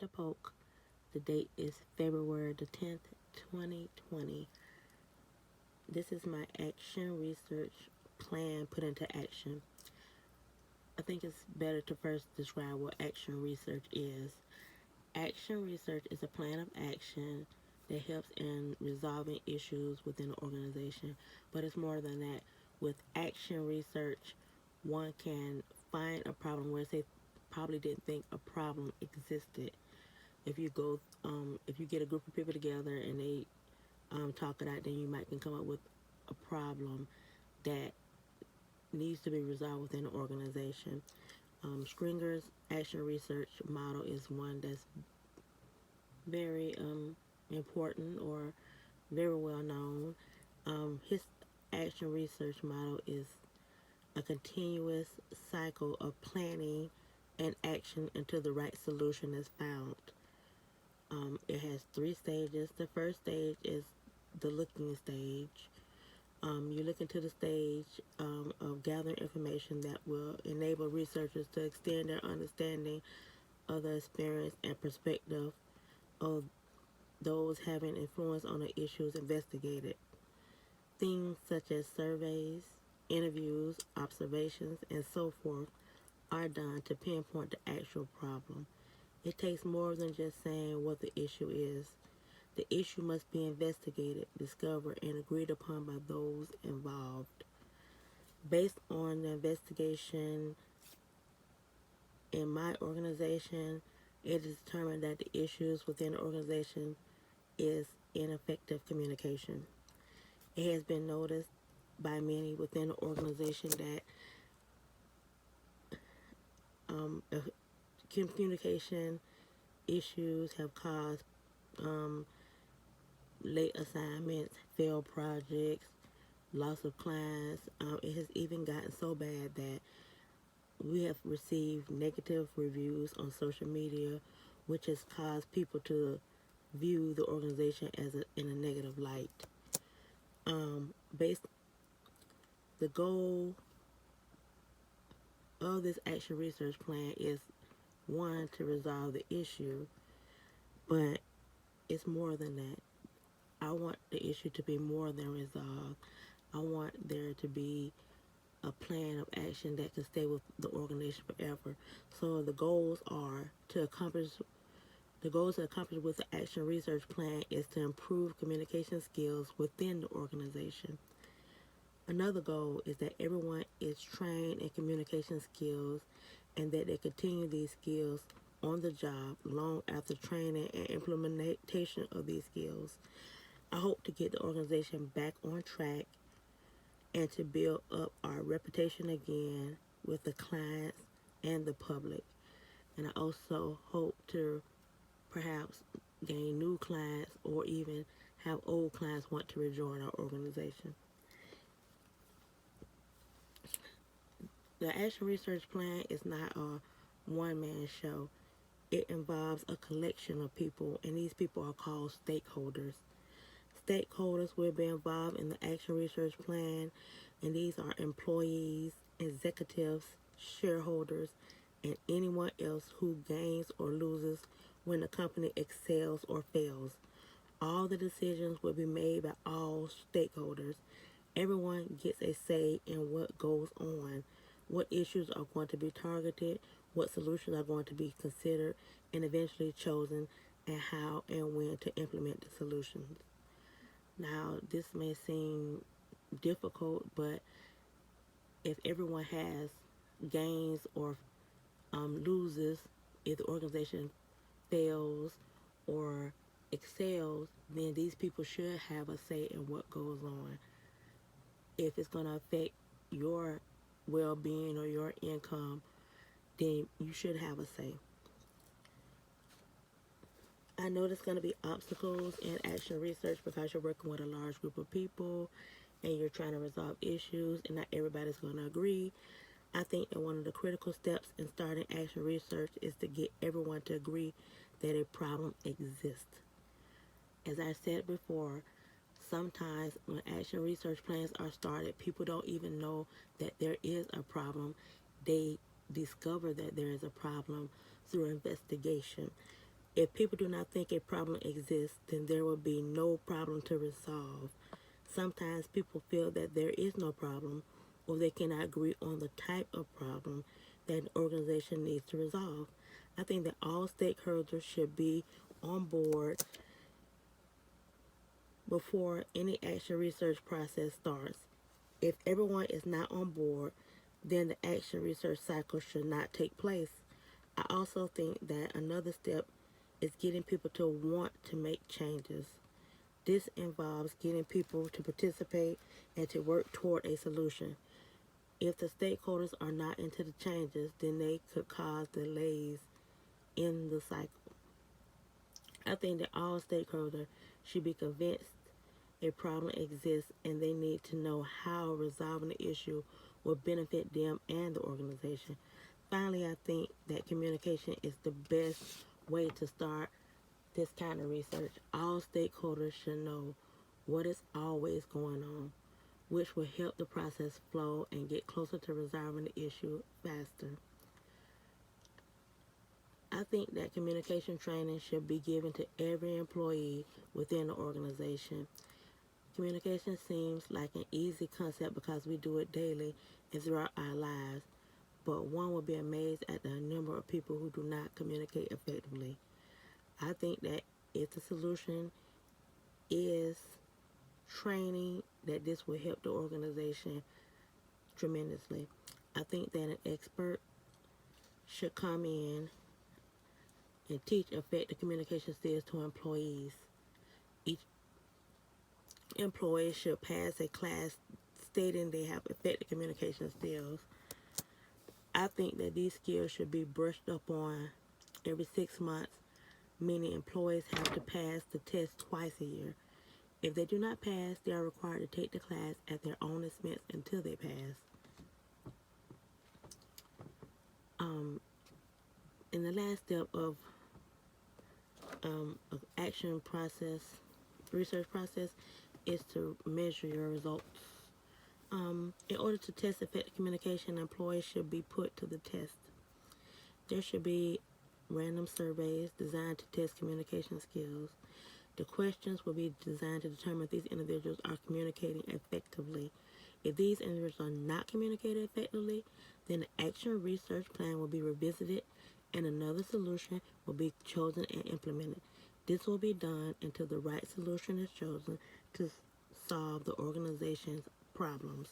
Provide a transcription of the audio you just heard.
Samantha Polk. The date is February the 10th, 2020. This is my action research plan put into action. I think it's better to first describe what action research is. Action research is a plan of action that helps in resolving issues within an organization, but it's more than that. With action research, one can find a problem where they probably didn't think a problem existed. If you get a group of people together and they talk it out, then you might can come up with a problem that needs to be resolved within an organization. Stringer's action research model is one that's very important or very well known. His action research model is a continuous cycle of planning and action until the right solution is found. It has three stages. The first stage is the looking stage. You look into the stage of gathering information that will enable researchers to extend their understanding of the experience and perspective of those having influence on the issues investigated. Things such as surveys, interviews, observations, and so forth are done to pinpoint the actual problem. It takes more than just saying what the issue is. The issue must be investigated, discovered, and agreed upon by those involved. Based on the investigation in my organization, it is determined that the issues within the organization is ineffective communication. It has been noticed by many within the organization that uh, communication issues have caused um, late assignments, failed projects, loss of clients. It has even gotten so bad that we have received negative reviews on social media, which has caused people to view the organization as in a negative light. Based the goal of this action research plan is one to resolve the issue, but it's more than that. I want the issue to be more than resolved. I want there to be a plan of action that can stay with the organization forever. So the goals to accomplish with the action research plan is to improve communication skills within the organization. Another goal is that everyone is trained in communication skills and that they continue these skills on the job long after training and implementation of these skills. I hope to get the organization back on track and to build up our reputation again with the clients and the public. And I also hope to perhaps gain new clients or even have old clients want to rejoin our organization. The Action Research Plan is not a one-man show. It involves a collection of people, and these people are called stakeholders. Stakeholders will be involved in the Action Research Plan, and these are employees, executives, shareholders, and anyone else who gains or loses when the company excels or fails. All the decisions will be made by all stakeholders. Everyone gets a say in what goes on, what issues are going to be targeted, what solutions are going to be considered and eventually chosen, and how and when to implement the solutions. Now, this may seem difficult, but if everyone has gains or loses, if the organization fails or excels, then these people should have a say in what goes on. If it's going to affect your well-being or your income, then you should have a say. I know there's going to be obstacles in action research because you're working with a large group of people and you're trying to resolve issues and not everybody's going to agree. I think that one of the critical steps in starting action research is to get everyone to agree that a problem exists. As I said before, sometimes when action research plans are started, people don't even know that there is a problem. They discover that there is a problem through investigation. If people do not think a problem exists, then there will be no problem to resolve. Sometimes people feel that there is no problem or they cannot agree on the type of problem that an organization needs to resolve. I think that all stakeholders should be on board before any action research process starts. If everyone is not on board, then the action research cycle should not take place. I also think that another step is getting people to want to make changes. This involves getting people to participate and to work toward a solution. If the stakeholders are not into the changes, then they could cause delays in the cycle. I think that all stakeholders should be convinced a problem exists and they need to know how resolving the issue will benefit them and the organization. Finally, I think that communication is the best way to start this kind of research. All stakeholders should know what is always going on, which will help the process flow and get closer to resolving the issue faster. I think that communication training should be given to every employee within the organization. Communication seems like an easy concept because we do it daily and throughout our lives, but one will be amazed at the number of people who do not communicate effectively. I think that if the solution is training, that this will help the organization tremendously. I think that an expert should come in and teach effective communication skills to employees. Each employee should pass a class stating they have effective communication skills. I think that these skills should be brushed up on every 6 months, meaning employees have to pass the test twice a year. If they do not pass, they are required to take the class at their own expense until they pass. In the last step of action process, research process, is to measure your results. In order to test effective communication, employees should be put to the test. There should be random surveys designed to test communication skills. The questions will be designed to determine if these individuals are communicating effectively. If these individuals are not communicating effectively, then the action research plan will be revisited and another solution will be chosen and implemented. This will be done until the right solution is chosen to solve the organization's problems.